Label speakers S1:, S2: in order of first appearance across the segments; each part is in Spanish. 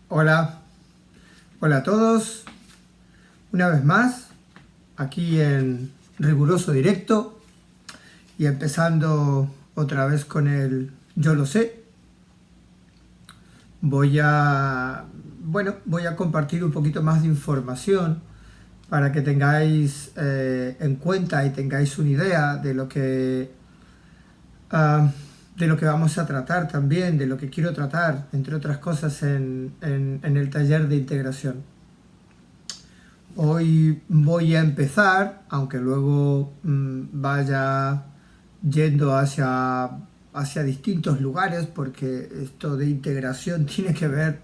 S1: Hola, hola a todos, una vez más, aquí en riguroso directo y empezando otra vez con el yo lo sé. Voy a compartir un poquito más de información para que tengáis en cuenta y tengáis una idea ah, de lo que vamos a tratar también, de lo que quiero tratar, entre otras cosas, en el taller de integración. Hoy voy a empezar, aunque luego vaya yendo hacia distintos lugares, porque esto de integración tiene que ver,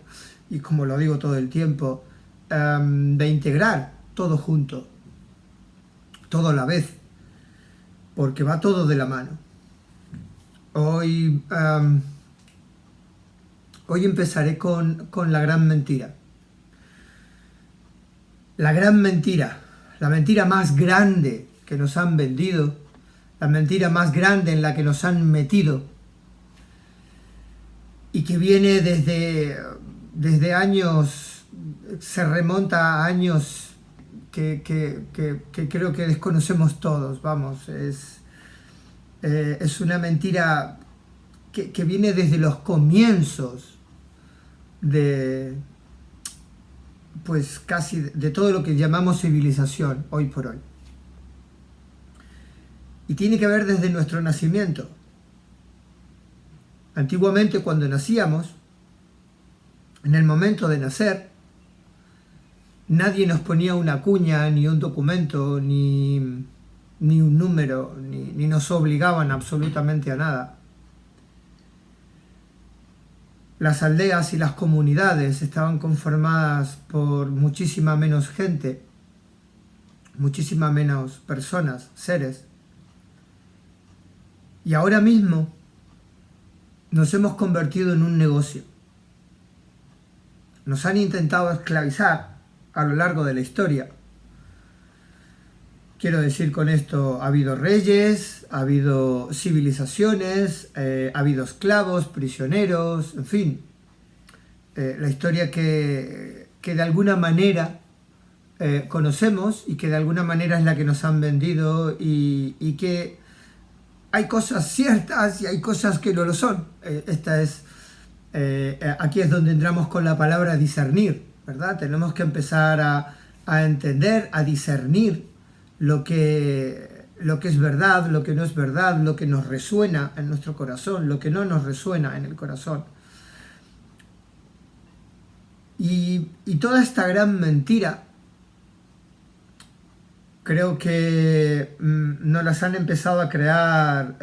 S1: y como lo digo todo el tiempo, de integrar todo junto, todo a la vez, porque va todo de la mano. Hoy, hoy empezaré con la gran mentira. La gran mentira, la mentira más grande que nos han vendido, la mentira más grande en la que nos han metido y que viene desde años, se remonta a años que creo que desconocemos todos, vamos, es una mentira que viene desde los comienzos de, pues casi de todo lo que llamamos civilización hoy por hoy. Y tiene que ver desde nuestro nacimiento. Antiguamente, cuando nacíamos, en el momento de nacer, nadie nos ponía una cuña, ni un documento, ni un número, ni nos obligaban absolutamente a nada. Las aldeas y las comunidades estaban conformadas por muchísima menos gente, muchísima menos personas, seres. Y ahora mismo nos hemos convertido en un negocio. Nos han intentado esclavizar a lo largo de la historia. Quiero decir con esto, ha habido reyes, ha habido civilizaciones, ha habido esclavos, prisioneros, en fin. La historia que de alguna manera conocemos y que de alguna manera es la que nos han vendido y que hay cosas ciertas y hay cosas que no lo son. Aquí es donde entramos con la palabra discernir, ¿verdad? Tenemos que empezar a entender, a discernir lo que es verdad, lo que no es verdad, lo que nos resuena en nuestro corazón, lo que no nos resuena en el corazón. Y toda esta gran mentira creo que nos las han empezado a crear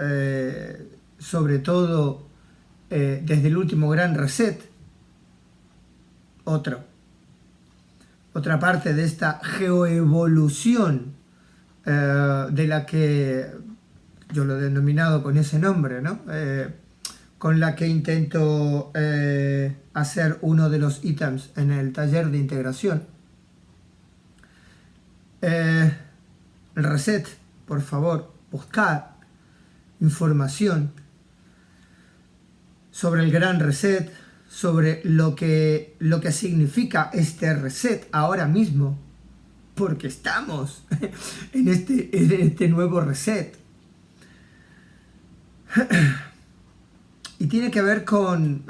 S1: sobre todo desde el último gran reset. Otra parte de esta geoevolución de la que yo lo he denominado con ese nombre, ¿no? Con la que intento hacer uno de los ítems en el taller de integración. El reset, por favor, buscad información sobre el gran reset, sobre lo que significa este reset ahora mismo, porque estamos en este nuevo reset. Y tiene que ver con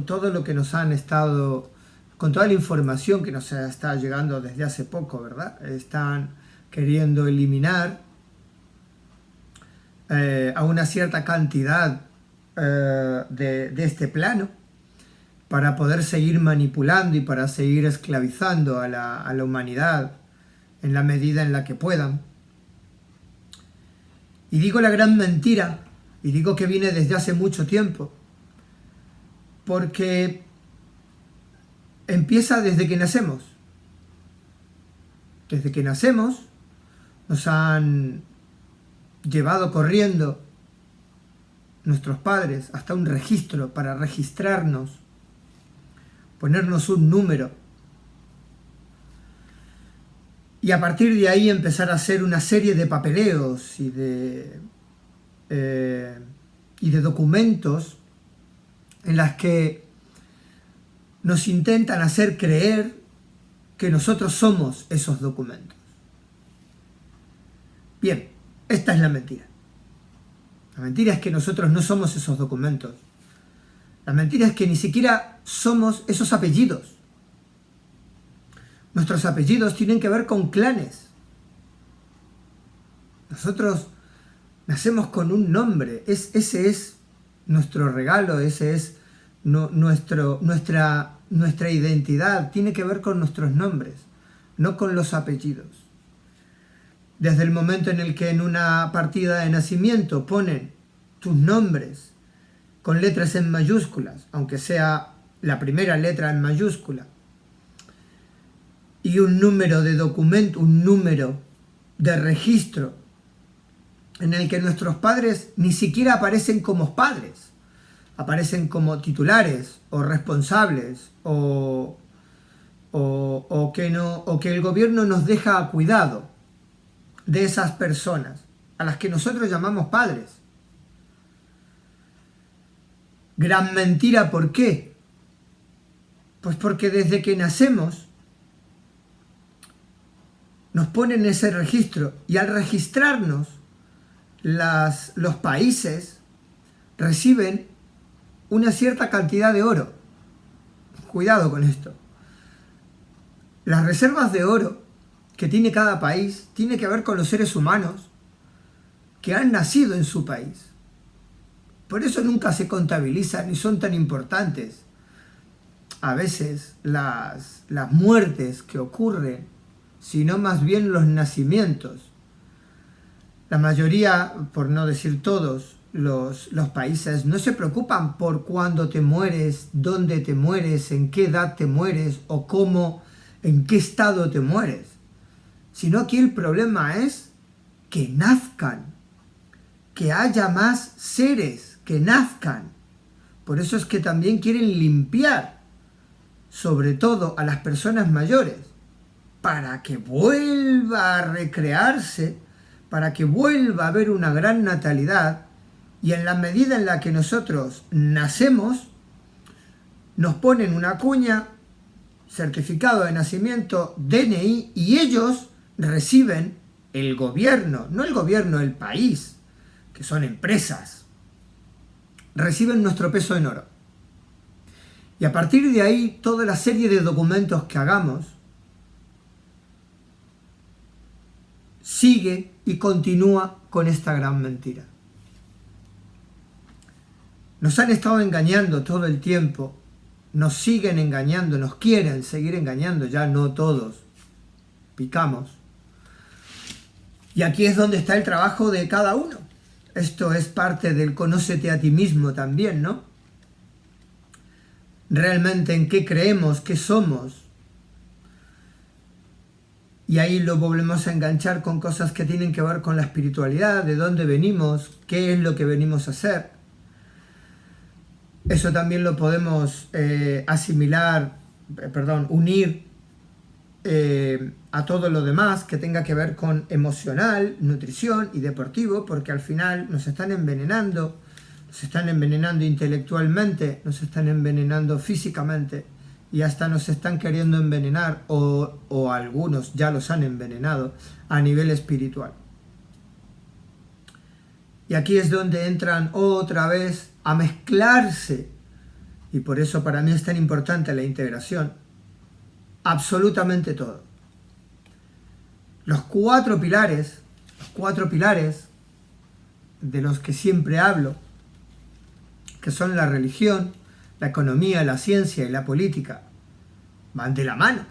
S1: todo lo que nos han estado, con toda la información que nos está llegando desde hace poco, ¿verdad? Están queriendo eliminar a una cierta cantidad de este plano para poder seguir manipulando y para seguir esclavizando a la humanidad en la medida en la que puedan. Y digo la gran mentira, y digo que viene desde hace mucho tiempo, porque empieza desde que nacemos. Desde que nacemos nos han llevado corriendo nuestros padres hasta un registro para registrarnos, ponernos un número y a partir de ahí empezar a hacer una serie de papeleos y de documentos en las que nos intentan hacer creer que nosotros somos esos documentos. Bien, esta es la mentira. La mentira es que nosotros no somos esos documentos. La mentira es que ni siquiera somos esos apellidos. Nuestros apellidos tienen que ver con clanes. Nosotros nacemos con un nombre. Ese es nuestro regalo, ese es nuestra identidad. Tiene que ver con nuestros nombres, no con los apellidos. Desde el momento en el que en una partida de nacimiento ponen tus nombres con letras en mayúsculas, aunque sea la primera letra en mayúscula, y un número de documento, un número de registro en el que nuestros padres ni siquiera aparecen como padres, aparecen como titulares o responsables o que el gobierno nos deja a cuidado de esas personas a las que nosotros llamamos padres. Gran mentira, ¿por qué? Pues porque desde que nacemos nos ponen ese registro y al registrarnos los países reciben una cierta cantidad de oro. Cuidado con esto. Las reservas de oro que tiene cada país tiene que ver con los seres humanos que han nacido en su país. Por eso nunca se contabilizan ni son tan importantes. A veces las muertes que ocurren, sino más bien los nacimientos. La mayoría, por no decir todos, los países no se preocupan por cuándo te mueres, dónde te mueres, en qué edad te mueres o cómo, en qué estado te mueres. Sino aquí el problema es que nazcan, que haya más seres que nazcan. Por eso es que también quieren limpiar, sobre todo a las personas mayores, para que vuelva a recrearse, para que vuelva a haber una gran natalidad, y en la medida en la que nosotros nacemos, nos ponen una cuña, certificado de nacimiento, DNI, y ellos reciben el gobierno, no el gobierno del país, que son empresas, reciben nuestro peso en oro. Y a partir de ahí, toda la serie de documentos que hagamos sigue y continúa con esta gran mentira. Nos han estado engañando todo el tiempo, nos siguen engañando, nos quieren seguir engañando, ya no todos, picamos. Y aquí es donde está el trabajo de cada uno. Esto es parte del conócete a ti mismo también, ¿no? Realmente en qué creemos, qué somos. Y ahí lo volvemos a enganchar con cosas que tienen que ver con la espiritualidad, de dónde venimos, qué es lo que venimos a hacer. Eso también lo podemos unir a todo lo demás que tenga que ver con emocional, nutrición y deportivo, porque al final nos están envenenando intelectualmente, nos están envenenando físicamente y hasta nos están queriendo envenenar o algunos ya los han envenenado a nivel espiritual. Y aquí es donde entran otra vez a mezclarse, y por eso para mí es tan importante la integración, absolutamente todo. Los cuatro pilares de los que siempre hablo, que son la religión, la economía, la ciencia y la política, van de la mano,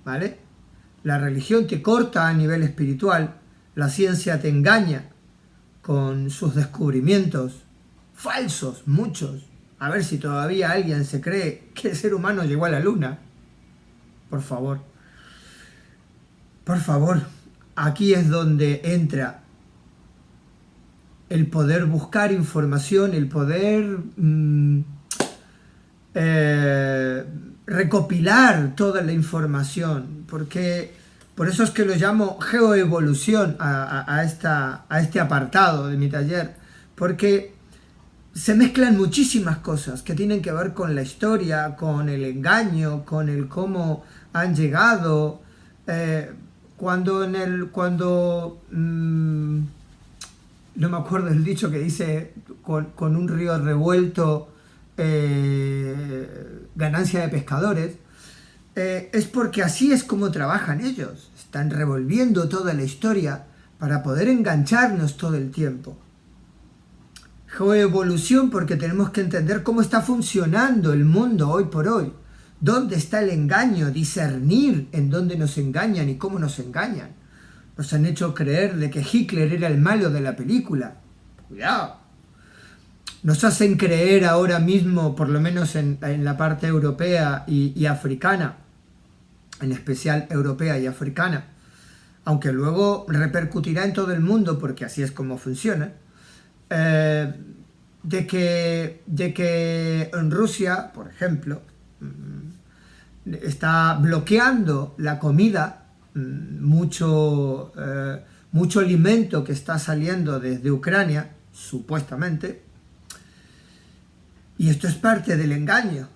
S1: ¿vale? La religión te corta a nivel espiritual, la ciencia te engaña con sus descubrimientos falsos, muchos. A ver si todavía alguien se cree que el ser humano llegó a la luna. Por favor, aquí es donde entra el poder buscar información, el poder recopilar toda la información, porque por eso es que lo llamo geoevolución a este apartado de mi taller, porque se mezclan muchísimas cosas que tienen que ver con la historia, con el engaño, con el cómo han llegado. No me acuerdo el dicho que dice con un río revuelto, ganancia de pescadores, es porque así es como trabajan ellos. Están revolviendo toda la historia para poder engancharnos todo el tiempo. Geoevolución, porque tenemos que entender cómo está funcionando el mundo hoy por hoy. ¿Dónde está el engaño? Discernir en dónde nos engañan y cómo nos engañan. Nos han hecho creer de que Hitler era el malo de la película. Cuidado. Nos hacen creer ahora mismo, por lo menos en la parte europea y africana, en especial europea y africana, aunque luego repercutirá en todo el mundo porque así es como funciona, de que en Rusia, por ejemplo, está bloqueando la comida, mucho alimento que está saliendo desde Ucrania, supuestamente, y esto es parte del engaño.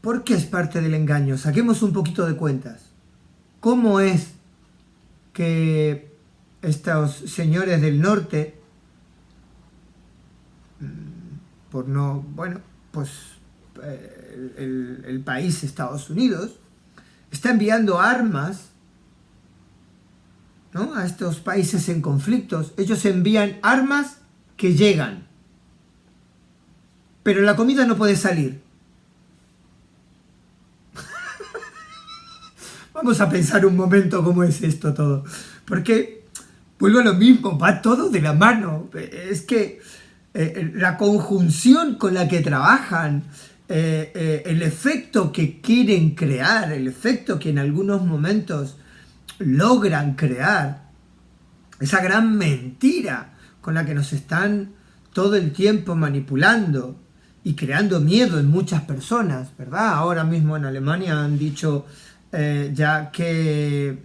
S1: ¿Por qué es parte del engaño? Saquemos un poquito de cuentas. ¿Cómo es que estos señores del norte, el país Estados Unidos, está enviando armas, ¿no?, a estos países en conflictos? Ellos envían armas que llegan, pero la comida no puede salir. Vamos a pensar un momento cómo es esto todo, porque vuelvo a lo mismo, va todo de la mano. Es que la conjunción con la que trabajan, el efecto que quieren crear, el efecto que en algunos momentos logran crear, esa gran mentira con la que nos están todo el tiempo manipulando y creando miedo en muchas personas, ¿verdad? Ahora mismo en Alemania han dicho ya que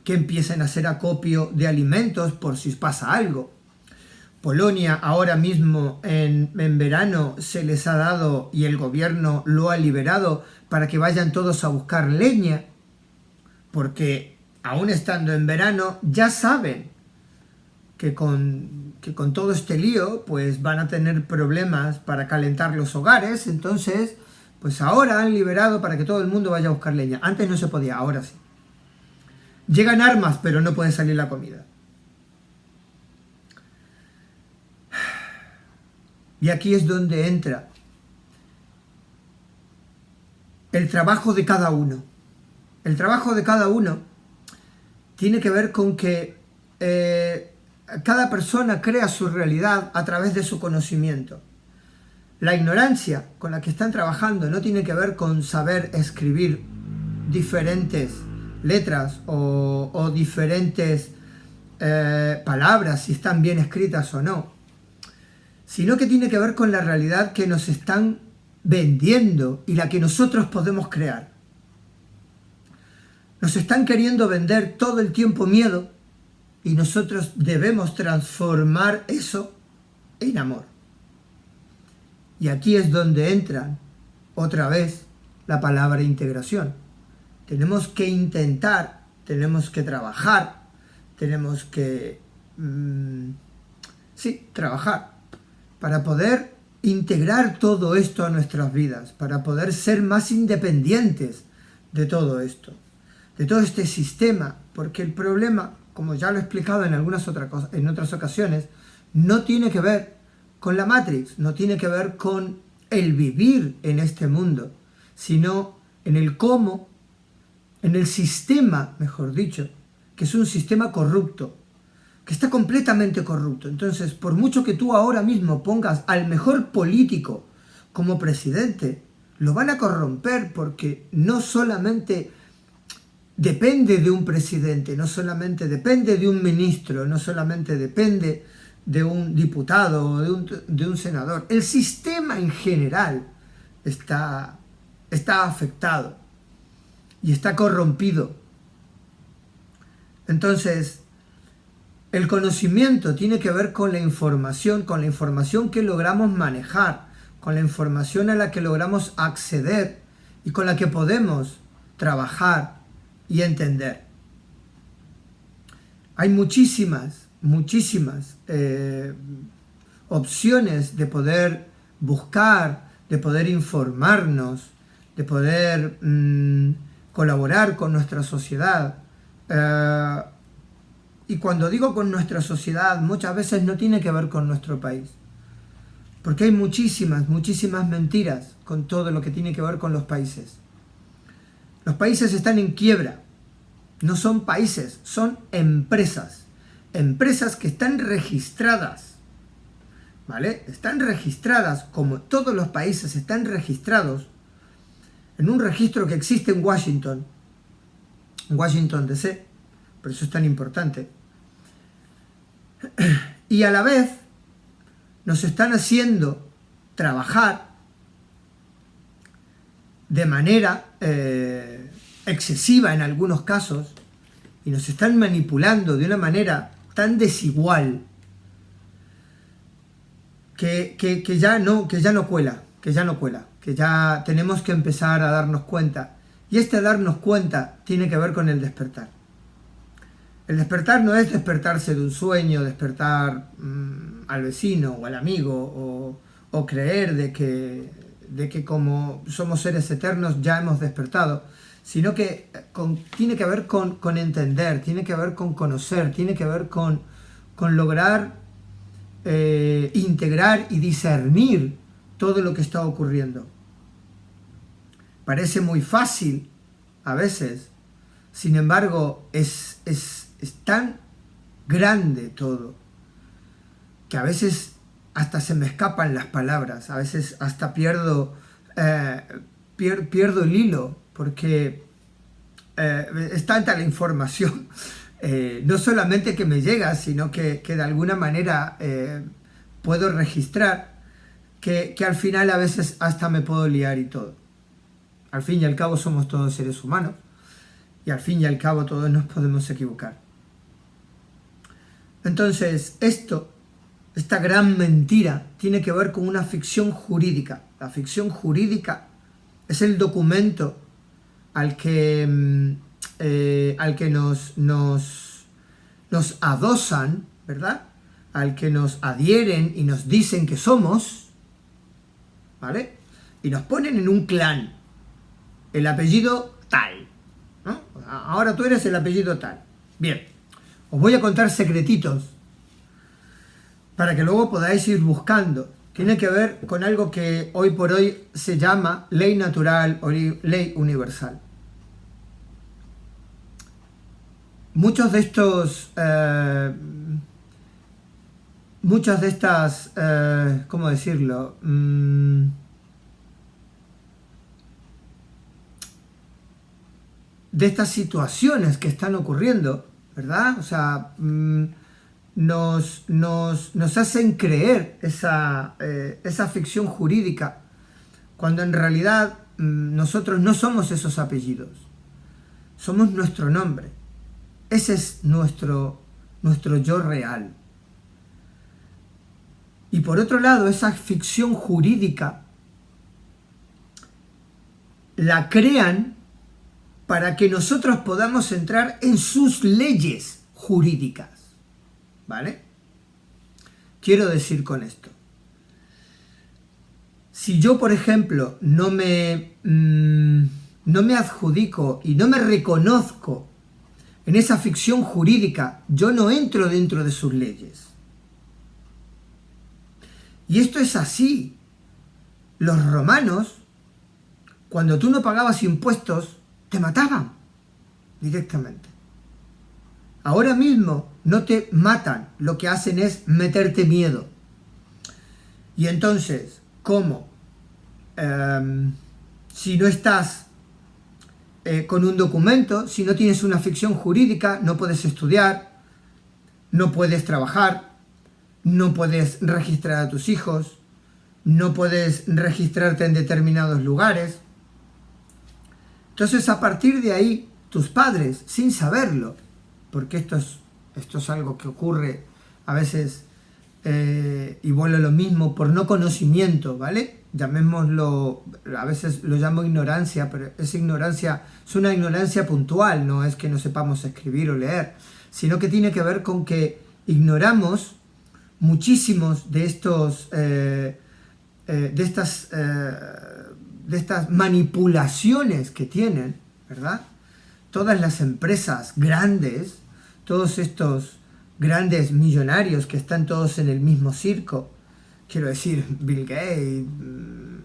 S1: empiecen a hacer acopio de alimentos por si pasa algo. Polonia ahora mismo en verano se les ha dado, y el gobierno lo ha liberado, para que vayan todos a buscar leña, porque aún estando en verano ya saben que con todo este lío pues van a tener problemas para calentar los hogares. Entonces pues ahora han liberado para que todo el mundo vaya a buscar leña. Antes no se podía, ahora sí. Llegan armas, pero no puede salir la comida. Y aquí es donde entra el trabajo de cada uno. El trabajo de cada uno tiene que ver con que cada persona crea su realidad a través de su conocimiento. La ignorancia con la que están trabajando no tiene que ver con saber escribir diferentes letras o diferentes palabras, si están bien escritas o no, sino que tiene que ver con la realidad que nos están vendiendo y la que nosotros podemos crear. Nos están queriendo vender todo el tiempo miedo y nosotros debemos transformar eso en amor. Y aquí es donde entra otra vez la palabra integración. Tenemos que intentar, tenemos que trabajar, tenemos que trabajar para poder integrar todo esto a nuestras vidas, para poder ser más independientes de todo esto, de todo este sistema, porque el problema, como ya lo he explicado en otras ocasiones, no tiene que ver con la Matrix, no tiene que ver con el vivir en este mundo, sino en el cómo, en el sistema, mejor dicho, que es un sistema corrupto, que está completamente corrupto. Entonces, por mucho que tú ahora mismo pongas al mejor político como presidente, lo van a corromper, porque no solamente depende de un presidente, no solamente depende de un ministro, no solamente depende de un diputado o de un senador. El sistema en general está afectado y está corrompido. Entonces, El conocimiento tiene que ver con la información que logramos manejar, con la información a la que logramos acceder y con la que podemos trabajar y entender. Hay muchísimas opciones de poder buscar, de poder informarnos, de poder colaborar con nuestra sociedad. Y cuando digo con nuestra sociedad, muchas veces no tiene que ver con nuestro país. Porque hay muchísimas mentiras con todo lo que tiene que ver con los países. Los países están en quiebra. No son países, son empresas. Empresas que están registradas. ¿Vale? Están registradas, como todos los países están registrados, en un registro que existe en Washington DC, por eso es tan importante. Y a la vez nos están haciendo trabajar de manera excesiva en algunos casos y nos están manipulando de una manera tan desigual que ya no cuela, que ya tenemos que empezar a darnos cuenta. Y este darnos cuenta tiene que ver con el despertar. El despertar no es despertarse de un sueño, despertar al vecino o al amigo o creer de que como somos seres eternos ya hemos despertado, sino que tiene que ver con entender, tiene que ver con conocer, tiene que ver con lograr integrar y discernir todo lo que está ocurriendo. Parece muy fácil a veces, sin embargo es tan grande todo que a veces hasta se me escapan las palabras, a veces hasta pierdo el hilo, porque es tanta la información, no solamente que me llega, sino que de alguna manera puedo registrar, que al final a veces hasta me puedo liar y todo. Al fin y al cabo somos todos seres humanos, y al fin y al cabo todos nos podemos equivocar. Entonces, esta gran mentira tiene que ver con una ficción jurídica. La ficción jurídica es el documento al que nos adosan, ¿verdad? Al que nos adhieren y nos dicen que somos, ¿vale? Y nos ponen en un clan, el apellido tal, ¿no? Ahora tú eres el apellido tal. Bien, os voy a contar secretitos para que luego podáis ir buscando. Tiene que ver con algo que hoy por hoy se llama ley natural o ley universal. Muchas de estas, ¿cómo decirlo? De estas situaciones que están ocurriendo, ¿verdad? O sea, nos hacen creer esa ficción jurídica, cuando en realidad nosotros no somos esos apellidos, somos nuestro nombre. Ese es nuestro yo real. Y por otro lado, esa ficción jurídica la crean para que nosotros podamos entrar en sus leyes jurídicas. ¿Vale? Quiero decir con esto, si yo, por ejemplo, no me adjudico y no me reconozco en esa ficción jurídica, yo no entro dentro de sus leyes. Y esto es así. Los romanos, cuando tú no pagabas impuestos, te mataban directamente. Ahora mismo no te matan, lo que hacen es meterte miedo. Y entonces, ¿cómo? Si no estás con un documento, si no tienes una ficción jurídica, no puedes estudiar, no puedes trabajar, no puedes registrar a tus hijos, no puedes registrarte en determinados lugares. Entonces, a partir de ahí, tus padres, sin saberlo, porque esto Esto es algo que ocurre a veces, y vuelve lo mismo, por no conocimiento, ¿vale? Llamémoslo, a veces lo llamo ignorancia, pero esa ignorancia es una ignorancia puntual, no es que no sepamos escribir o leer, sino que tiene que ver con que ignoramos muchísimos de estos, de estas manipulaciones que tienen, ¿verdad? Todas las empresas grandes, todos estos grandes millonarios que están todos en el mismo circo, quiero decir, Bill Gates,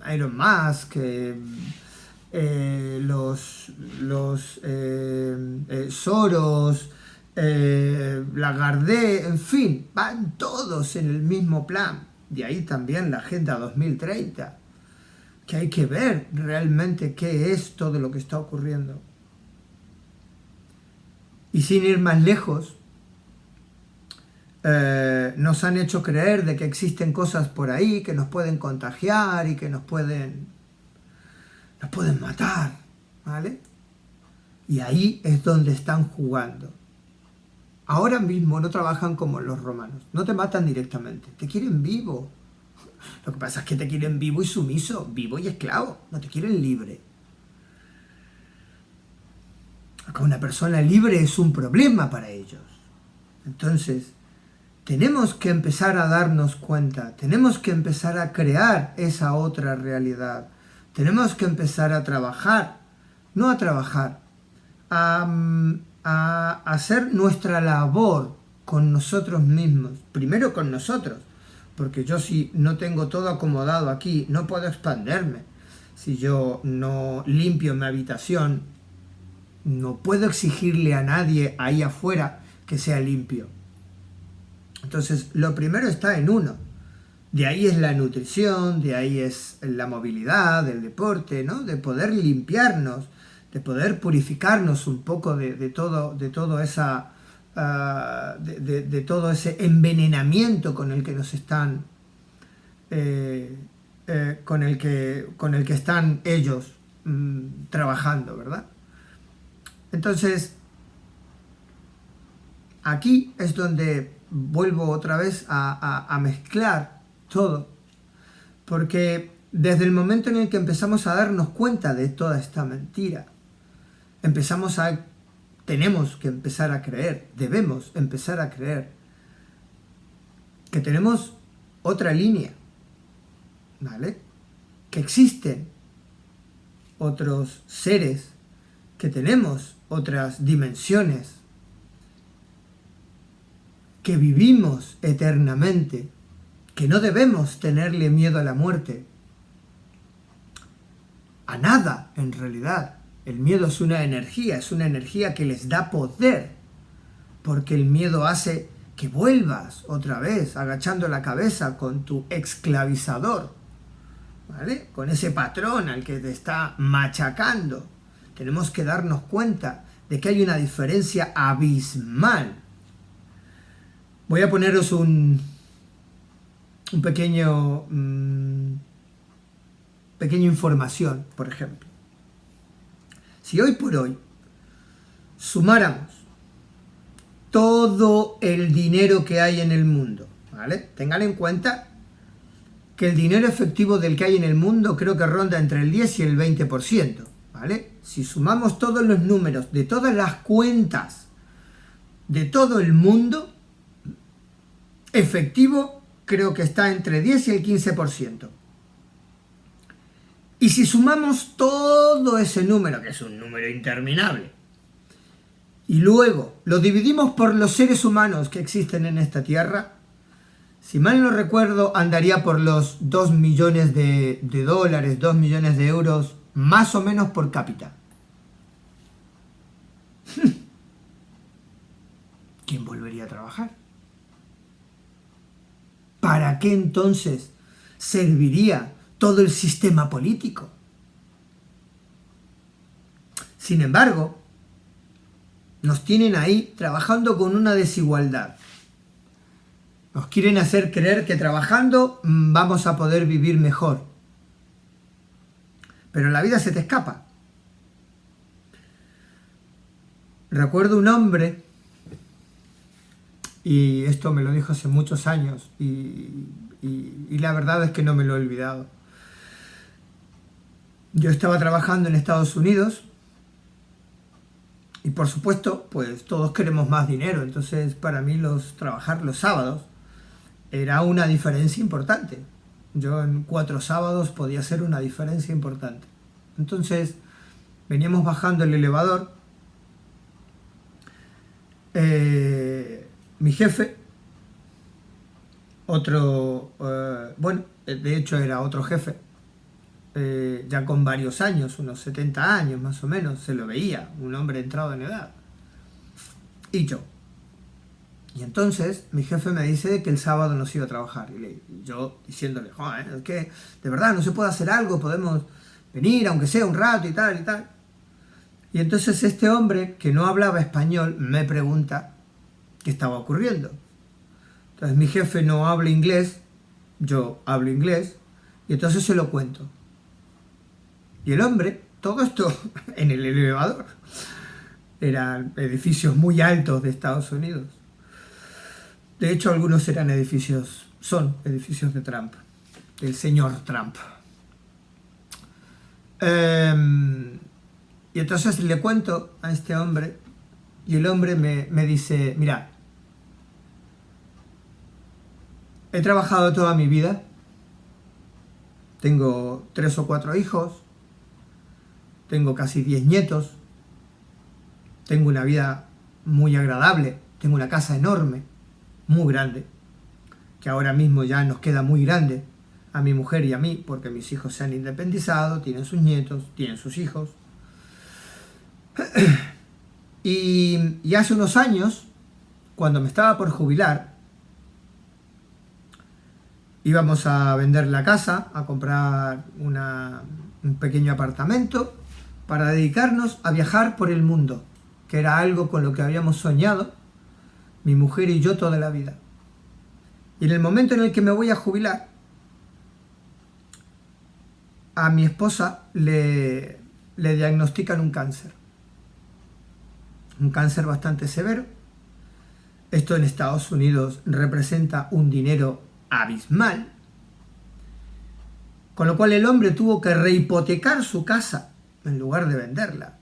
S1: Elon Musk, Soros, Lagarde, en fin, van todos en el mismo plan. De ahí también la Agenda 2030, que hay que ver realmente qué es todo lo que está ocurriendo. Y sin ir más lejos, nos han hecho creer de que existen cosas por ahí que nos pueden contagiar y que nos pueden matar, ¿vale? Y ahí es donde están jugando. Ahora mismo no trabajan como los romanos, no te matan directamente, te quieren vivo. Lo que pasa es que te quieren vivo y sumiso, vivo y esclavo, no te quieren libre. Acá una persona libre es un problema para ellos. Entonces, tenemos que empezar a darnos cuenta, tenemos que empezar a crear esa otra realidad, tenemos que empezar a trabajar, no a trabajar, a hacer nuestra labor con nosotros mismos, primero con nosotros, porque yo si no tengo todo acomodado aquí, no puedo expandirme. Si yo no limpio mi habitación, no puedo exigirle a nadie ahí afuera que sea limpio. Entonces, lo primero está en uno. De ahí es la nutrición, de ahí es la movilidad, el deporte, ¿no? De poder limpiarnos, de poder purificarnos un poco de todo ese envenenamiento con el que nos están, con el que están ellos trabajando, ¿verdad? Entonces, aquí es donde vuelvo otra vez a mezclar todo, porque desde el momento en el que empezamos a darnos cuenta de toda esta mentira, tenemos que empezar a creer, debemos empezar a creer que tenemos otra línea, ¿vale? Que existen otros seres, que tenemos otras dimensiones, que vivimos eternamente, que no debemos tenerle miedo a la muerte, a nada en realidad. El miedo es una energía que les da poder, porque el miedo hace que vuelvas otra vez agachando la cabeza con tu esclavizador, ¿vale? Con ese patrón al que te está machacando. Tenemos que darnos cuenta de que hay una diferencia abismal. Voy a poneros un pequeña información, por ejemplo. Si hoy por hoy sumáramos todo el dinero que hay en el mundo, ¿vale? Tengan en cuenta que el dinero efectivo del que hay en el mundo creo que ronda entre el 10 y el 20%, ¿vale? Si sumamos todos los números de todas las cuentas de todo el mundo, efectivo creo que está entre 10 y el 15%. Y si sumamos todo ese número, que es un número interminable, y luego lo dividimos por los seres humanos que existen en esta tierra, si mal no recuerdo, andaría por los 2 millones de dólares, 2 millones de euros, más o menos por cápita. ¿Quién volvería a trabajar? ¿Para qué entonces serviría todo el sistema político? Sin embargo, nos tienen ahí trabajando con una desigualdad. Nos quieren hacer creer que trabajando vamos a poder vivir mejor. Pero la vida se te escapa. Recuerdo un hombre Y esto me lo dijo hace muchos años y la verdad es que no me lo he olvidado. Yo estaba trabajando en Estados Unidos y por supuesto, pues todos queremos más dinero, entonces para mí trabajar los sábados era una diferencia importante. Yo en 4 sábados podía hacer una diferencia importante. Entonces veníamos bajando el elevador, mi jefe, bueno, de hecho era otro jefe, ya con varios años, unos 70 años más o menos, se lo veía, un hombre entrado en edad. Y yo. Y entonces mi jefe me dice que el sábado no se iba a trabajar. Y yo diciéndole, joder, es que de verdad no se puede hacer algo, podemos venir aunque sea un rato y tal y tal. Y entonces este hombre, que no hablaba español, me pregunta qué estaba ocurriendo. Entonces mi jefe no habla inglés, yo hablo inglés, y entonces se lo cuento. Y el hombre, todo esto en el elevador, eran edificios muy altos de Estados Unidos. De hecho, algunos son edificios de Trump, del señor Trump. Y entonces le cuento a este hombre, y el hombre me dice, mira, he trabajado toda mi vida, tengo 3 o 4 hijos, tengo casi 10 nietos, tengo una vida muy agradable, tengo una casa enorme, muy grande, que ahora mismo ya nos queda muy grande a mi mujer y a mí, porque mis hijos se han independizado, tienen sus nietos, tienen sus hijos. Y hace unos años, cuando me estaba por jubilar, íbamos a vender la casa, a comprar un pequeño apartamento para dedicarnos a viajar por el mundo, que era algo con lo que habíamos soñado mi mujer y yo toda la vida. Y en el momento en el que me voy a jubilar, a mi esposa le diagnostican un cáncer bastante severo. Esto en Estados Unidos representa un dinero abismal, con lo cual el hombre tuvo que rehipotecar su casa en lugar de venderla,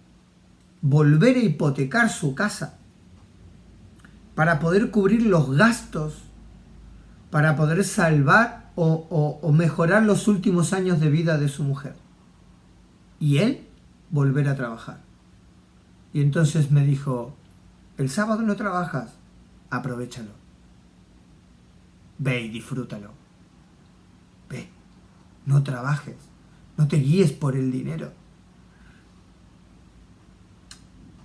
S1: volver a hipotecar su casa para poder cubrir los gastos, para poder salvar o mejorar los últimos años de vida de su mujer. Y él volver a trabajar. Y entonces me dijo, el sábado no trabajas, aprovéchalo. Ve y disfrútalo. Ve, no trabajes, no te guíes por el dinero.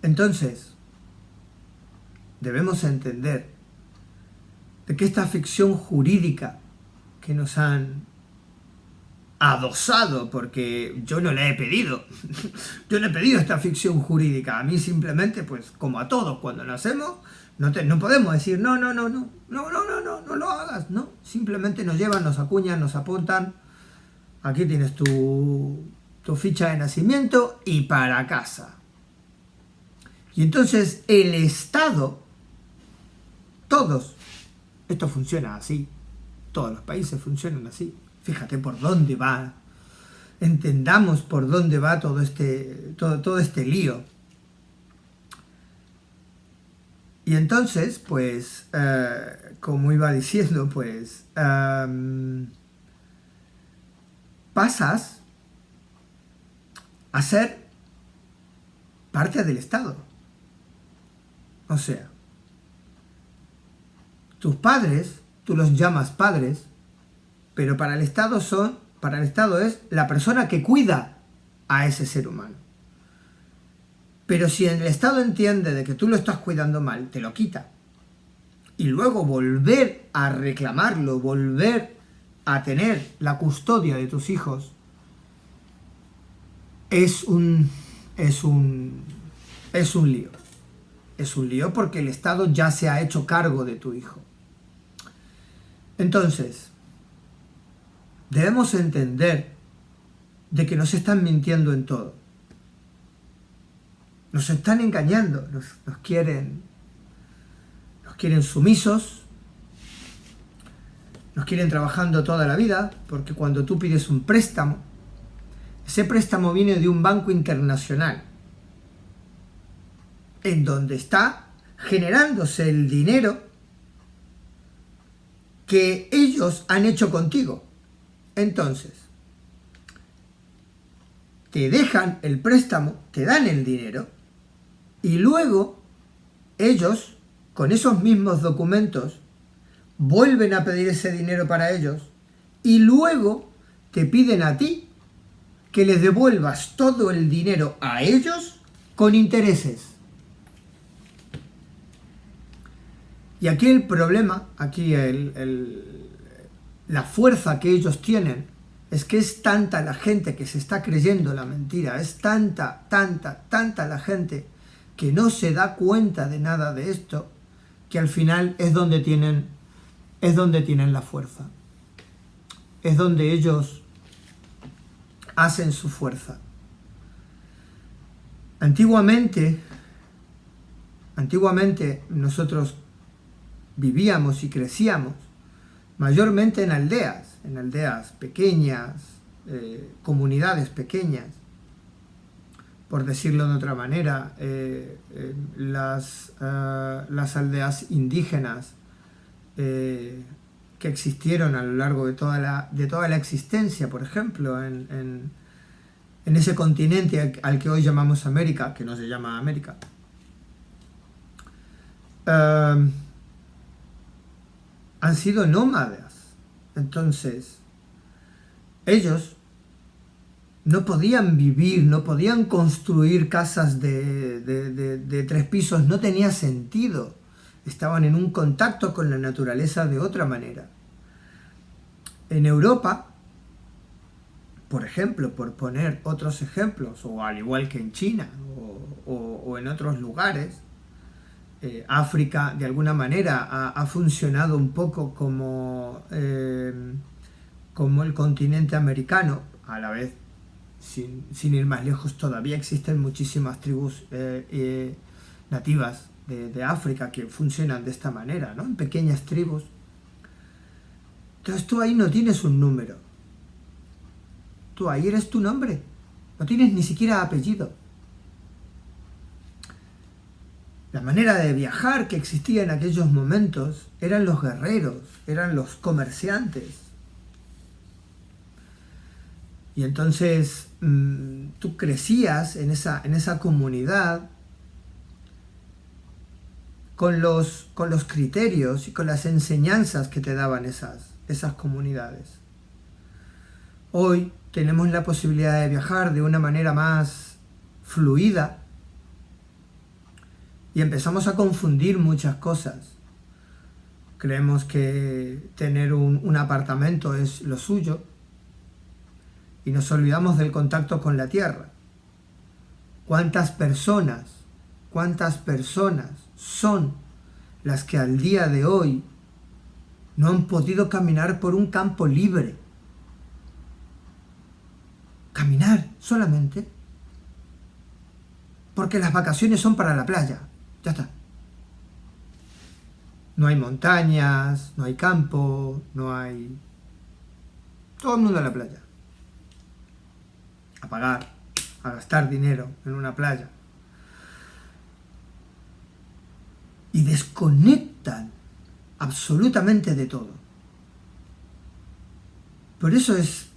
S1: Entonces, debemos entender de que esta ficción jurídica que nos han adosado, porque yo no la he pedido, yo no he pedido esta ficción jurídica, a mí simplemente, pues como a todos, cuando nacemos, no podemos decir, no lo hagas, no, simplemente nos llevan, nos acuñan, nos apuntan, aquí tienes tu ficha de nacimiento y para casa. Y entonces el Estado, esto funciona así, todos los países funcionan así, fíjate por dónde va, entendamos por dónde va todo este lío. Y entonces, pues, como iba diciendo, pues, pasas a ser parte del Estado. O sea, tus padres, tú los llamas padres, pero para el Estado es la persona que cuida a ese ser humano. Pero si el Estado entiende de que tú lo estás cuidando mal, te lo quita. Y luego volver a reclamarlo, volver a tener la custodia de tus hijos, es un lío. Es un lío porque el Estado ya se ha hecho cargo de tu hijo. Entonces, debemos entender de que nos están mintiendo en todo. Nos están engañando, nos quieren nos quieren sumisos, nos quieren trabajando toda la vida, porque cuando tú pides un préstamo, ese préstamo viene de un banco internacional, en donde está generándose el dinero que ellos han hecho contigo. Entonces, te dejan el préstamo, te dan el dinero, y luego ellos, con esos mismos documentos, vuelven a pedir ese dinero para ellos, y luego te piden a ti que les devuelvas todo el dinero a ellos con intereses. Y aquí el problema, aquí la fuerza que ellos tienen, es que es tanta la gente que se está creyendo la mentira, es tanta la gente que no se da cuenta de nada de esto, que al final es donde tienen la fuerza. Es donde ellos hacen su fuerza. Antiguamente nosotros vivíamos y crecíamos mayormente en aldeas pequeñas, comunidades pequeñas, por decirlo de otra manera, las aldeas indígenas que existieron a lo largo de toda la existencia, por ejemplo, en ese continente al que hoy llamamos América, que no se llama América. Han sido nómadas. Entonces, ellos no podían vivir, no podían construir casas de 3 pisos, no tenía sentido. Estaban en un contacto con la naturaleza de otra manera. En Europa, por ejemplo, por poner otros ejemplos, o al igual que en China o en otros lugares, África de alguna manera ha funcionado un poco como el continente americano, a la vez, sin ir más lejos, todavía existen muchísimas tribus nativas de África que funcionan de esta manera, ¿no? En pequeñas tribus. Entonces tú ahí no tienes un número, tú ahí eres tu nombre, no tienes ni siquiera apellido. La manera de viajar que existía en aquellos momentos eran los guerreros, eran los comerciantes. Y entonces tú crecías en esa comunidad con los criterios y con las enseñanzas que te daban esas comunidades. Hoy tenemos la posibilidad de viajar de una manera más fluida, y empezamos a confundir muchas cosas. Creemos que tener un apartamento es lo suyo y nos olvidamos del contacto con la tierra. ¿Cuántas personas son las que al día de hoy no han podido caminar por un campo libre? Caminar solamente porque las vacaciones son para la playa. Ya está. No hay montañas, no hay campo, no hay... Todo el mundo a la playa. A pagar, a gastar dinero en una playa. Y desconectan absolutamente de todo. Por eso es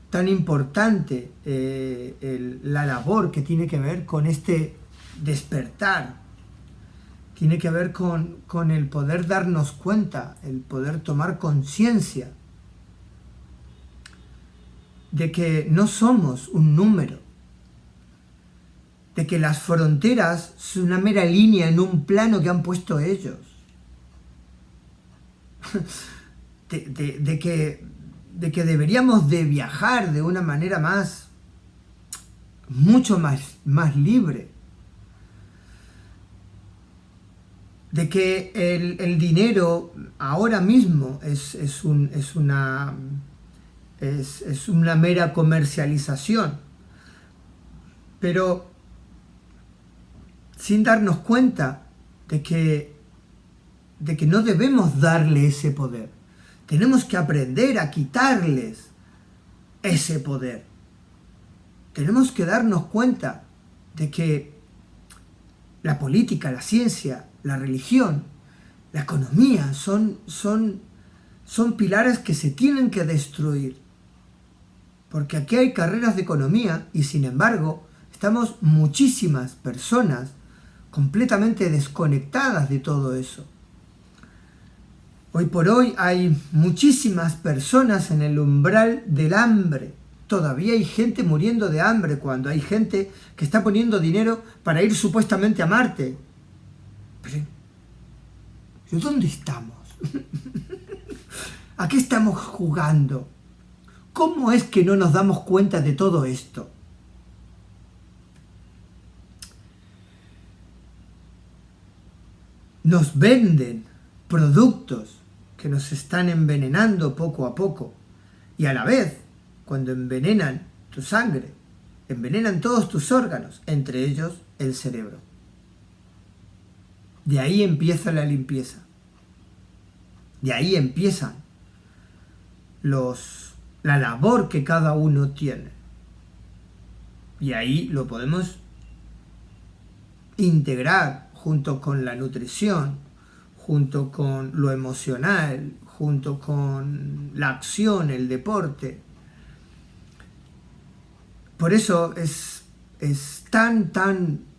S1: tan importante la labor que tiene que ver con este despertar, tiene que ver con el poder darnos cuenta, el poder tomar conciencia de que no somos un número, de que las fronteras son una mera línea en un plano que han puesto ellos, de que deberíamos de viajar de una manera mucho más libre, de que el dinero ahora mismo es una mera comercialización, pero sin darnos cuenta de que de que no debemos darle ese poder. Tenemos que aprender a quitarles ese poder. Tenemos que darnos cuenta de que la política, la ciencia, la religión, la economía son pilares que se tienen que destruir. Porque aquí hay carreras de economía y sin embargo estamos muchísimas personas completamente desconectadas de todo eso. Hoy por hoy hay muchísimas personas en el umbral del hambre. Todavía hay gente muriendo de hambre cuando hay gente que está poniendo dinero para ir supuestamente a Marte. Pero ¿dónde estamos? ¿A qué estamos jugando? ¿Cómo es que no nos damos cuenta de todo esto? Nos venden productos que nos están envenenando poco a poco y a la vez, cuando envenenan tu sangre, envenenan todos tus órganos, entre ellos el cerebro. De ahí empieza la limpieza. De ahí empiezan la labor que cada uno tiene. Y ahí lo podemos integrar junto con la nutrición, junto con lo emocional, junto con la acción, el deporte. Por eso es tan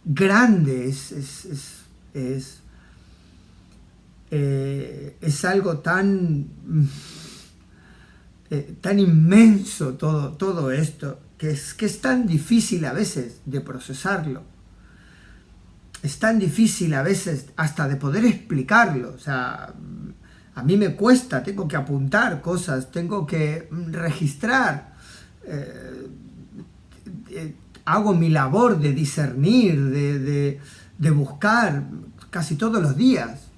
S1: grande, es algo tan inmenso todo esto, que es tan difícil a veces de procesarlo. Es tan difícil a veces hasta de poder explicarlo. O sea, a mí me cuesta, tengo que apuntar cosas, tengo que registrar, hago mi labor de discernir, de buscar casi todos los días.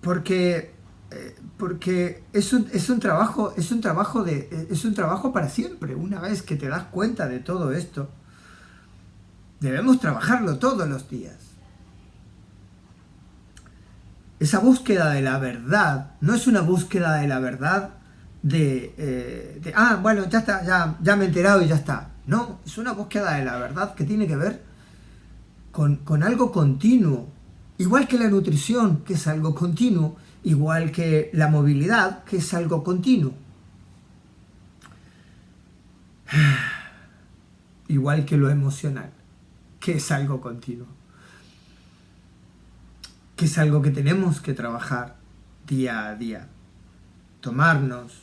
S1: Porque es un trabajo para siempre. Una vez que te das cuenta de todo esto, debemos trabajarlo todos los días. Esa búsqueda de la verdad no es una búsqueda de la verdad bueno, ya está, ya me he enterado y ya está. No, es una búsqueda de la verdad que tiene que ver con algo continuo. Igual que la nutrición, que es algo continuo, igual que la movilidad, que es algo continuo. Igual que lo emocional, que es algo continuo. Que es algo que tenemos que trabajar día a día. Tomarnos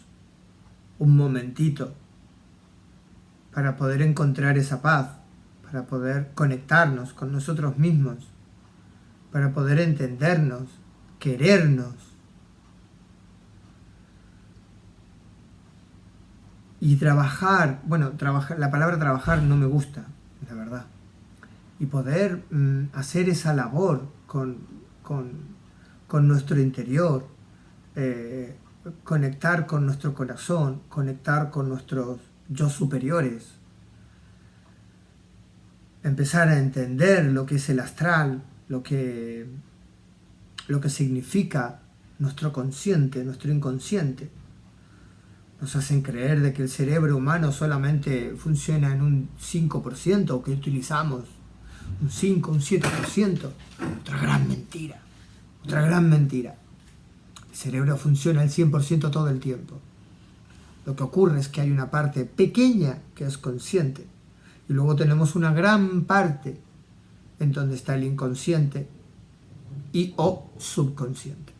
S1: un momentito para poder encontrar esa paz, para poder conectarnos con nosotros mismos, para poder entendernos, querernos. Y trabajar, la palabra trabajar no me gusta, la verdad. Y poder hacer esa labor con nuestro interior, conectar con nuestro corazón, conectar con nuestros yo superiores, empezar a entender lo que es el astral, lo que significa nuestro consciente, nuestro inconsciente. Nos hacen creer de que el cerebro humano solamente funciona en un 5%, o que utilizamos un 5, un 7%. Otra gran mentira. Otra gran mentira. El cerebro funciona al 100% todo el tiempo. Lo que ocurre es que hay una parte pequeña que es consciente. Y luego tenemos una gran parte en donde está el inconsciente o subconsciente.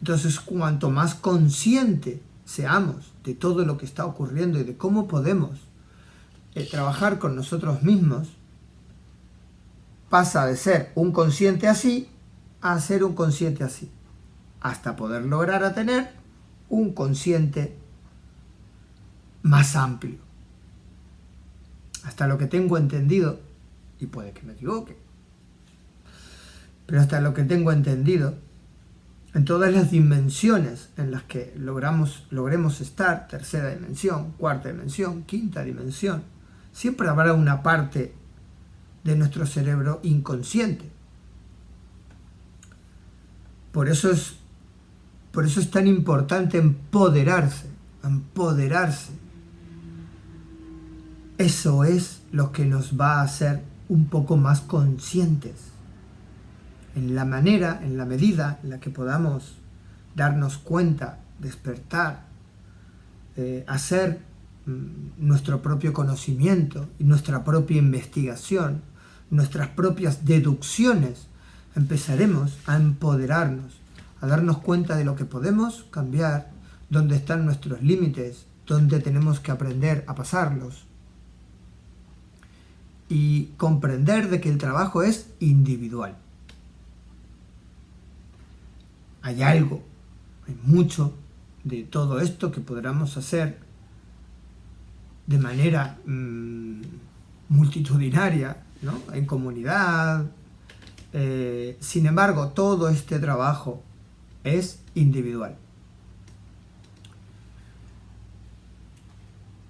S1: Entonces, cuanto más consciente seamos de todo lo que está ocurriendo y de cómo podemos trabajar con nosotros mismos, pasa de ser un consciente así a ser un consciente así, hasta poder lograr a tener un consciente más amplio. Hasta lo que tengo entendido, y puede que me equivoque, pero hasta lo que tengo entendido, en todas las dimensiones en las que logremos estar, tercera dimensión, cuarta dimensión, quinta dimensión, siempre habrá una parte de nuestro cerebro inconsciente. Por eso es tan importante empoderarse. Eso es lo que nos va a hacer un poco más conscientes. En la medida en la que podamos darnos cuenta, despertar, hacer nuestro propio conocimiento y nuestra propia investigación, nuestras propias deducciones, empezaremos a empoderarnos, a darnos cuenta de lo que podemos cambiar, dónde están nuestros límites, dónde tenemos que aprender a pasarlos y comprender de que el trabajo es individual. Hay mucho de todo esto que podamos hacer de manera multitudinaria, ¿no? En comunidad. Sin embargo, todo este trabajo es individual.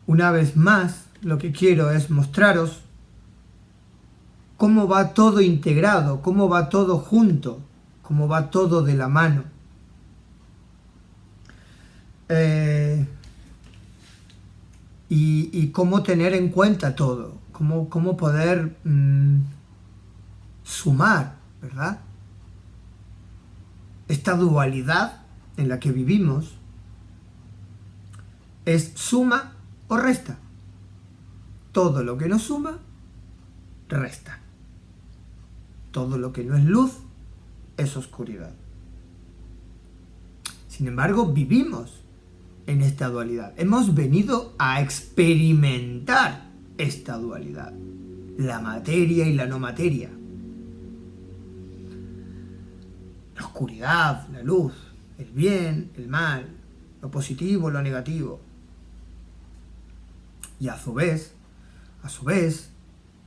S1: Una vez más, lo que quiero es mostraros cómo va todo integrado, cómo va todo junto, cómo va todo de la mano. Y cómo tener en cuenta todo, cómo poder sumar, ¿verdad? Esta dualidad en la que vivimos es suma o resta. Todo lo que no suma, resta. Todo lo que no es luz, es oscuridad. Sin embargo, vivimos en esta dualidad. Hemos venido a experimentar esta dualidad. La materia y la no materia. La oscuridad, la luz, el bien, el mal, lo positivo, lo negativo. Y a su vez,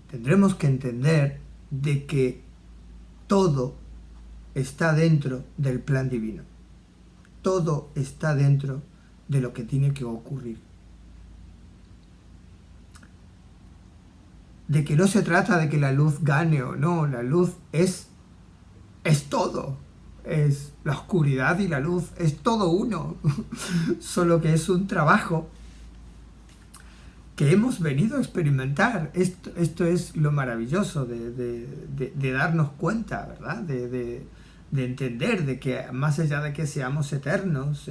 S1: tendremos que entender de que todo está dentro del plan divino. Todo está dentro de lo que tiene que ocurrir. De que no se trata de que la luz gane o no, la luz es todo. Es la oscuridad y la luz, es todo uno. Solo que es un trabajo que hemos venido a experimentar. Esto es lo maravilloso de darnos cuenta, ¿verdad? De entender de que más allá de que seamos eternos,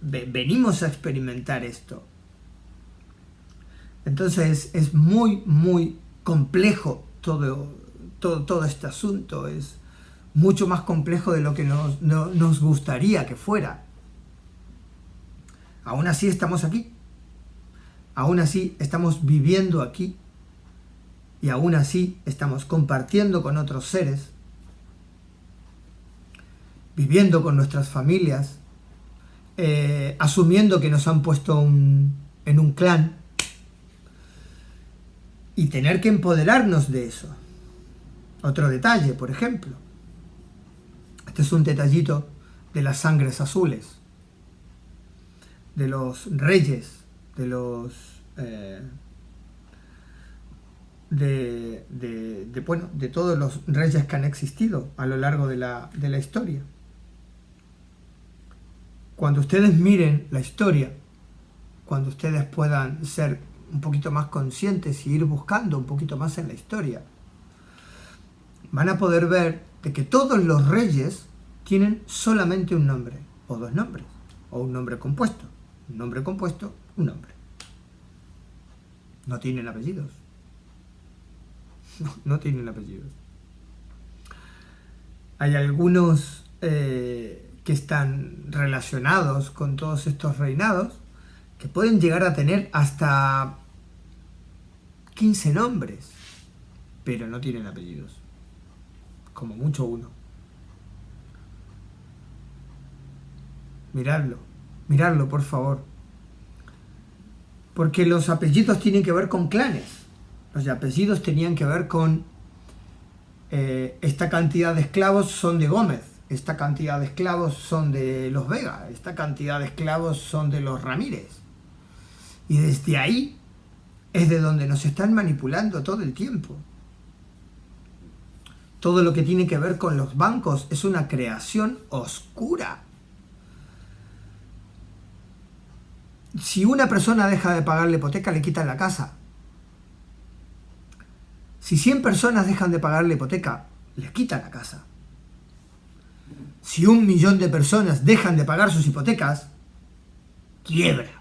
S1: venimos a experimentar esto. Entonces es muy, muy complejo todo este asunto. Es mucho más complejo de lo que nos gustaría que fuera. Aún así estamos aquí. Aún así estamos viviendo aquí. Y aún así estamos compartiendo con otros seres, viviendo con nuestras familias, asumiendo que nos han puesto en un clan y tener que empoderarnos de eso. Otro detalle, por ejemplo. Este es un detallito de las sangres azules, de los reyes, de los... de todos los reyes que han existido a lo largo de la historia. Cuando ustedes miren la historia, cuando ustedes puedan ser un poquito más conscientes y ir buscando un poquito más en la historia, van a poder ver de que todos los reyes tienen solamente un nombre, o dos nombres, o un nombre compuesto. Un nombre compuesto, un nombre. No tienen apellidos. No tienen apellidos. Hay algunos que están relacionados con todos estos reinados que pueden llegar a tener hasta 15 nombres, pero no tienen apellidos. Como mucho uno. Miradlo, por favor. Porque los apellidos tienen que ver con clanes. Los apellidos tenían que ver con esta cantidad de esclavos son de Gómez, esta cantidad de esclavos son de los Vega, esta cantidad de esclavos son de los Ramírez. Y desde ahí es de donde nos están manipulando todo el tiempo. Todo lo que tiene que ver con los bancos es una creación oscura. Si una persona deja de pagar la hipoteca, le quitan la casa. Si 100 personas dejan de pagar la hipoteca, les quitan la casa. Si 1 millón de personas dejan de pagar sus hipotecas, quiebra.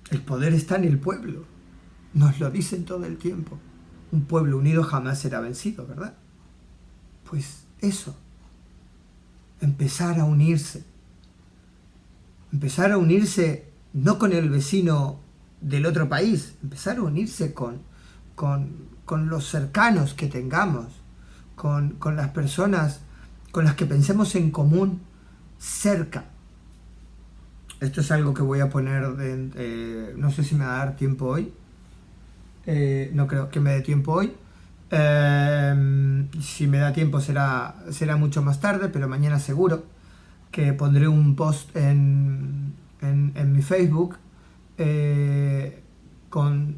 S1: El poder está en el pueblo. Nos lo dicen todo el tiempo. Un pueblo unido jamás será vencido, ¿verdad? Pues eso. Empezar a unirse. Empezar a unirse no con el vecino del otro país. Empezar a unirse con los cercanos que tengamos. Con las personas con las que pensemos en común cerca. Esto es algo que voy a poner, no sé si me va a dar tiempo hoy, no creo que me dé tiempo hoy, si me da tiempo será mucho más tarde, pero mañana seguro que pondré un post en mi Facebook con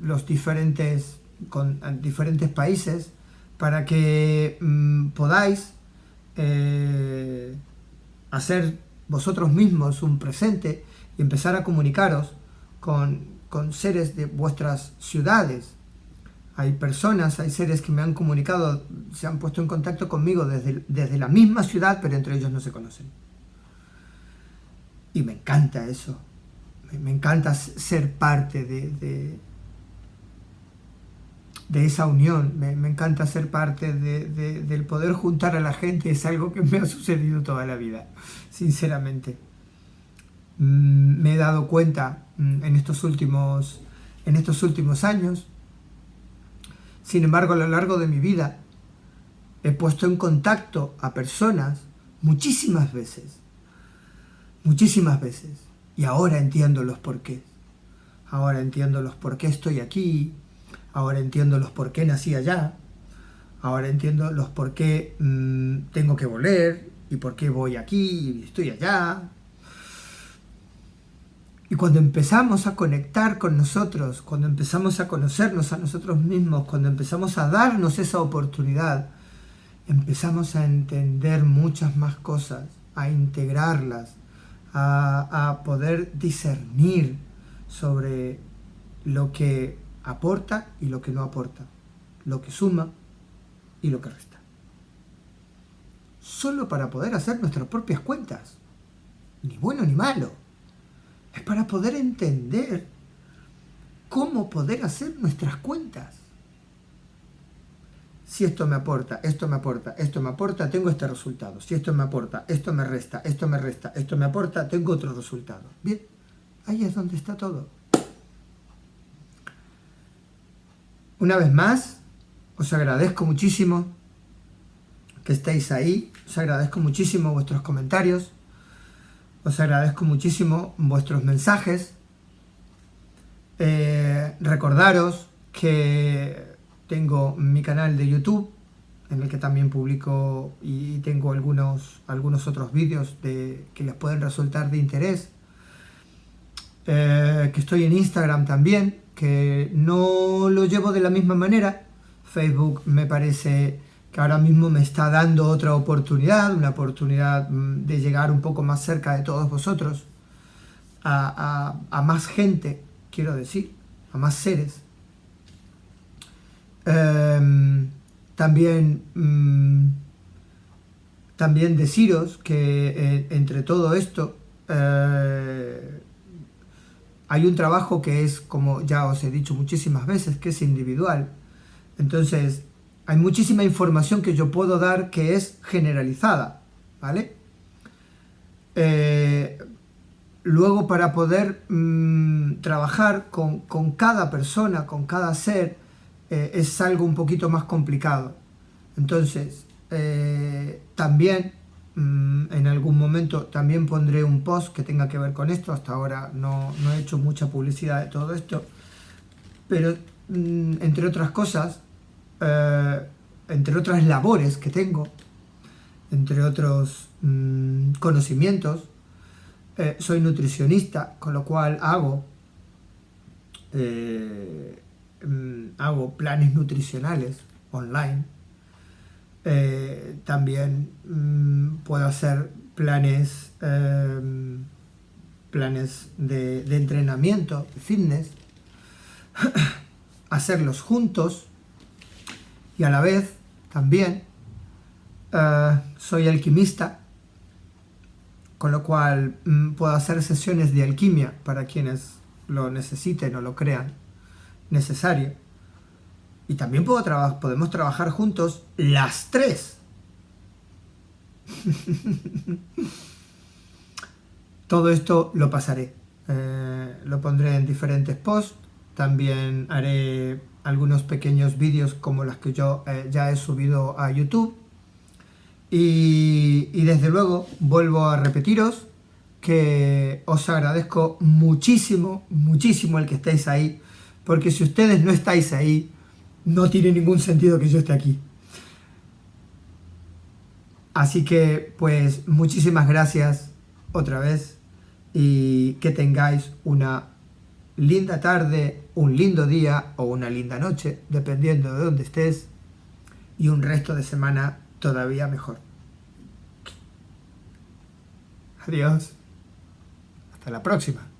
S1: diferentes países para que podáis hacer vosotros mismos un presente y empezar a comunicaros con seres de vuestras ciudades. Hay personas, hay seres que me han comunicado, se han puesto en contacto conmigo desde la misma ciudad, pero entre ellos no se conocen. Y me encanta eso. Me encanta ser parte de esa unión. Me encanta ser parte del poder juntar a la gente. Es algo que me ha sucedido toda la vida, sinceramente. Me he dado cuenta en estos últimos años. Sin embargo, a lo largo de mi vida he puesto en contacto a personas muchísimas veces. Y ahora entiendo los porqués. Ahora entiendo los por qué estoy aquí. Ahora entiendo los por qué nací allá. Ahora entiendo los por qué tengo que volver. Y por qué voy aquí y estoy allá. Y cuando empezamos a conectar con nosotros, cuando empezamos a conocernos a nosotros mismos, cuando empezamos a darnos esa oportunidad, empezamos a entender muchas más cosas, a integrarlas, a poder discernir sobre lo que aporta y lo que no aporta, lo que suma y lo que resta. Solo para poder hacer nuestras propias cuentas, ni bueno ni malo. Es para poder entender cómo poder hacer nuestras cuentas. Si esto me aporta, esto me aporta, esto me aporta, tengo este resultado. Si esto me aporta, esto me resta, esto me resta, esto me aporta, tengo otro resultado. Bien, ahí es donde está todo. Una vez más, os agradezco muchísimo que estéis ahí. Os agradezco muchísimo vuestros comentarios. Os agradezco muchísimo vuestros mensajes. Recordaros que tengo mi canal de YouTube, en el que también publico y tengo algunos otros vídeos que les pueden resultar de interés. Que estoy en Instagram también, que no lo llevo de la misma manera. Facebook me parece que ahora mismo me está dando otra oportunidad, una oportunidad de llegar un poco más cerca de todos vosotros, a más gente, quiero decir, a más seres. También deciros que entre todo esto hay un trabajo que es, como ya os he dicho muchísimas veces, que es individual. Entonces, hay muchísima información que yo puedo dar que es generalizada, ¿vale? Luego, para poder trabajar con cada persona, con cada ser, es algo un poquito más complicado. Entonces, también, en algún momento, también pondré un post que tenga que ver con esto. Hasta ahora no he hecho mucha publicidad de todo esto. Pero, entre otras cosas, entre otras labores que tengo, entre otros conocimientos, soy nutricionista, con lo cual hago hago planes nutricionales online. También puedo hacer planes de entrenamiento, fitness, hacerlos juntos, y a la vez también soy alquimista, con lo cual puedo hacer sesiones de alquimia para quienes lo necesiten o lo crean necesario. Y también podemos trabajar juntos las tres. Todo esto lo pasaré. Lo pondré en diferentes posts. También haré algunos pequeños vídeos como los que yo ya he subido a YouTube. Y desde luego vuelvo a repetiros que os agradezco muchísimo, muchísimo el que estéis ahí, porque si ustedes no estáis ahí, no tiene ningún sentido que yo esté aquí. Así que, pues, muchísimas gracias otra vez, y que tengáis una linda tarde, un lindo día o una linda noche, dependiendo de dónde estés, y un resto de semana todavía mejor. Adiós. Hasta la próxima.